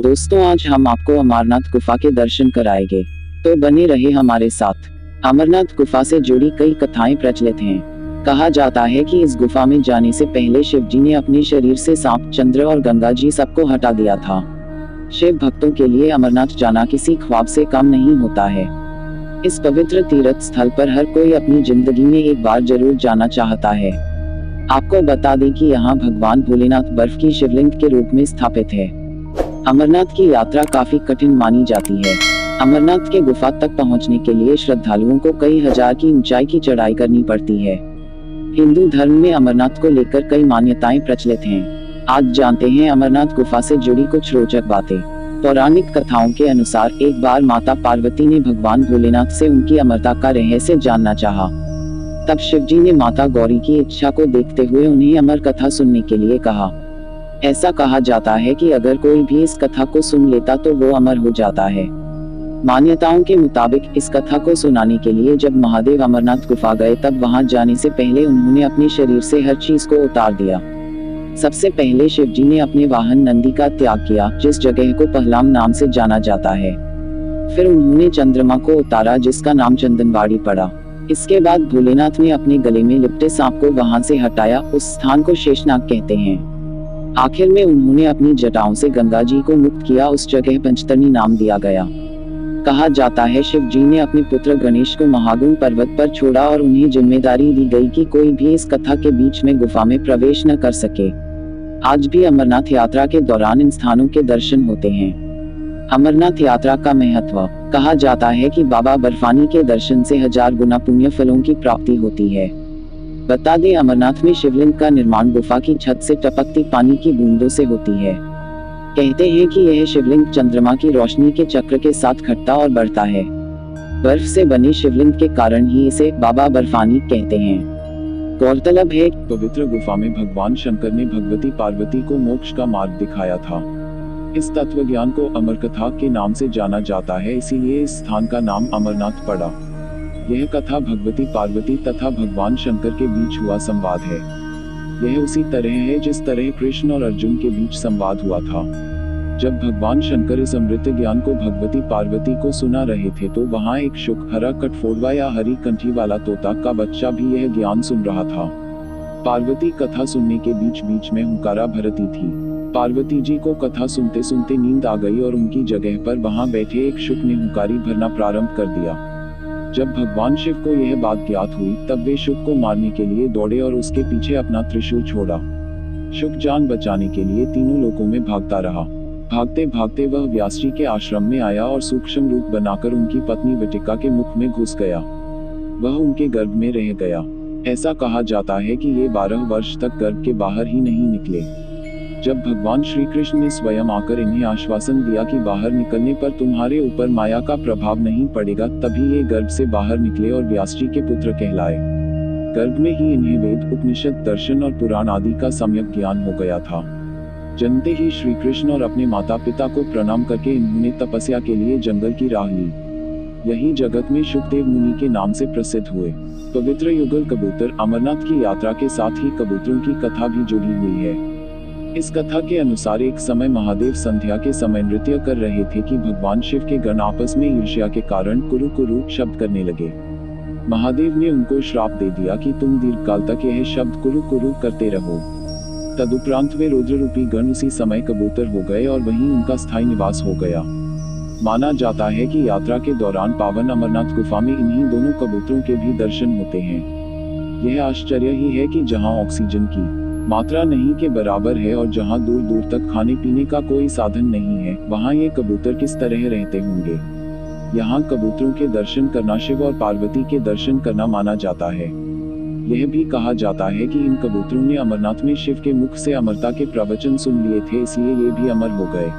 दोस्तों, आज हम आपको अमरनाथ गुफा के दर्शन कराएंगे, तो बने रहे हमारे साथ। अमरनाथ गुफा से जुड़ी कई कथाएं प्रचलित हैं। कहा जाता है कि इस गुफा में जाने से पहले शिव जी ने अपने शरीर से सांप, चंद्र और गंगा जी सबको हटा दिया था। शिव भक्तों के लिए अमरनाथ जाना किसी ख्वाब से कम नहीं होता है। इस पवित्र तीर्थ स्थल पर हर कोई अपनी जिंदगी में एक बार जरूर जाना चाहता है। आपको बता दें कि यहाँ भगवान भोलेनाथ बर्फ की शिवलिंग के रूप में स्थापित है। अमरनाथ की यात्रा काफी कठिन मानी जाती है। अमरनाथ के गुफा तक पहुंचने के लिए श्रद्धालुओं को कई हजार की ऊंचाई की चढ़ाई करनी पड़ती है। हिंदू धर्म में अमरनाथ को लेकर कई मान्यताएं प्रचलित हैं। आज जानते हैं अमरनाथ गुफा से जुड़ी कुछ रोचक बातें। पौराणिक कथाओं के अनुसार एक बार माता पार्वती ने भगवान भोलेनाथ से उनकी अमरता का रहस्य जानना चाहा। तब शिव जी ने माता गौरी की इच्छा को देखते हुए उन्हें अमर कथा सुनने के लिए कहा। ऐसा कहा जाता है कि अगर कोई भी इस कथा को सुन लेता तो वो अमर हो जाता है। मान्यताओं के मुताबिक इस कथा को सुनाने के लिए जब महादेव अमरनाथ गुफा गए तब वहां जाने से पहले उन्होंने अपने शरीर से हर चीज को उतार दिया। सबसे पहले शिव जी ने अपने वाहन नंदी का त्याग किया, जिस जगह को पहलाम नाम से जाना जाता है। फिर उन्होंने चंद्रमा को उतारा, जिसका नाम चंदनवाड़ी पड़ा। इसके बाद भोलेनाथ ने अपने गले में लिपटे सांप को वहां से हटाया। उस स्थान को शेषनाग कहते हैं। आखिर में उन्होंने अपनी जटाओं से गंगा जी को मुक्त किया। उस जगह पंचतरणी नाम दिया गया। कहा जाता है शिव जी ने अपने पुत्र गणेश को महागुण पर्वत पर छोड़ा और उन्हें जिम्मेदारी दी गई कि कोई भी इस कथा के बीच में गुफा में प्रवेश न कर सके। आज भी अमरनाथ यात्रा के दौरान इन स्थानों के दर्शन होते हैं। अमरनाथ यात्रा का महत्व। कहा जाता है कि बाबा बर्फानी के दर्शन से 1000 गुना पुण्य फलों की प्राप्ति होती है। बता दें, अमरनाथ में शिवलिंग का निर्माण गुफा की छत से टपकती पानी की बूंदों से होती है। कहते हैं कि यह शिवलिंग चंद्रमा की रोशनी के चक्र के साथ घटता और बढ़ता है। बर्फ से बने शिवलिंग के कारण ही इसे बाबा बर्फानी कहते हैं। गौरतलब है कि पवित्र गुफा में भगवान शंकर ने भगवती पार्वती को मोक्ष का मार्ग दिखाया था। इस तत्वज्ञान को अमर कथा के नाम से जाना जाता है, इसीलिए इस स्थान का नाम अमरनाथ पड़ा। यह कथा भगवती पार्वती तथा भगवान शंकर के बीच हुआ संवाद है। यह उसी तरह है जिस तरह कृष्ण और अर्जुन के बीच संवाद हुआ था। जब भगवान शंकर इस अमृत ज्ञान को भगवती पार्वती को सुना रहे थे तो वहाँ एक शुक, हरा कटफोड़वा या हरी कंठी वाला तोता का बच्चा भी यह ज्ञान सुन रहा था। पार्वती कथा सुनने के बीच बीच में हुंकारा भरती थी। पार्वती जी को कथा सुनते सुनते नींद आ गई और उनकी जगह पर वहाँ बैठे एक शुक ने हुंकारी भरना प्रारंभ कर दिया। जब भगवान शिव को यह बात ज्ञात हुई तब वे शुक को मारने के लिए दौड़े और उसके पीछे अपना त्रिशूल छोड़ा। शुक जान बचाने के लिए तीनों लोकों में भागता रहा। भागते भागते वह व्यास जी के आश्रम में आया और सूक्ष्म रूप बनाकर उनकी पत्नी विटिका के मुख में घुस गया। वह उनके गर्भ में रह गया। ऐसा कहा जाता है कि ये 12 वर्ष तक गर्भ के बाहर ही नहीं निकले। जब भगवान श्री कृष्ण ने स्वयं आकर इन्हें आश्वासन दिया कि बाहर निकलने पर तुम्हारे ऊपर माया का प्रभाव नहीं पड़ेगा, तभी ये गर्भ से बाहर निकले और व्यास जी के पुत्र कहलाए। गर्भ में ही इन्हें वेद, उपनिषद, दर्शन और पुराण आदि का सम्यक ज्ञान हो गया था। जन्मते ही श्री कृष्ण और अपने माता पिता को प्रणाम करके इन्होंने तपस्या के लिए जंगल की राह ली। यही जगत में शुकदेव मुनि के नाम से प्रसिद्ध हुए। पवित्र युगल कबूतर। अमरनाथ की यात्रा के साथ ही कबूतरों की कथा भी जुड़ी हुई है। इस कथा के अनुसार एक समय महादेव संध्या के समय नृत्य कर रहे थे कि भगवान शिव के गण आपस में ईर्ष्या के कारण कुरु कुरु शब्द करने लगे। महादेव ने उनको श्राप दे दिया कि तुम दीर्घकाल तक यह शब्द कुरु कुरु करते रहो। तदुपरांत वे रुद्र रूपी गण उसी समय कबूतर हो गए और वहीं उनका स्थायी निवास हो गया। माना जाता है कि यात्रा के दौरान पावन अमरनाथ गुफा में इन्हीं दोनों कबूतरों के भी दर्शन होते हैं। यह आश्चर्य ही है कि जहां ऑक्सीजन की मात्रा नहीं के बराबर है और जहां दूर दूर तक खाने पीने का कोई साधन नहीं है, वहां ये कबूतर किस तरह रहते होंगे। यहाँ कबूतरों के दर्शन करना शिव और पार्वती के दर्शन करना माना जाता है। यह भी कहा जाता है कि इन कबूतरों ने अमरनाथ में शिव के मुख से अमरता के प्रवचन सुन लिए थे, इसलिए ये भी अमर हो गए।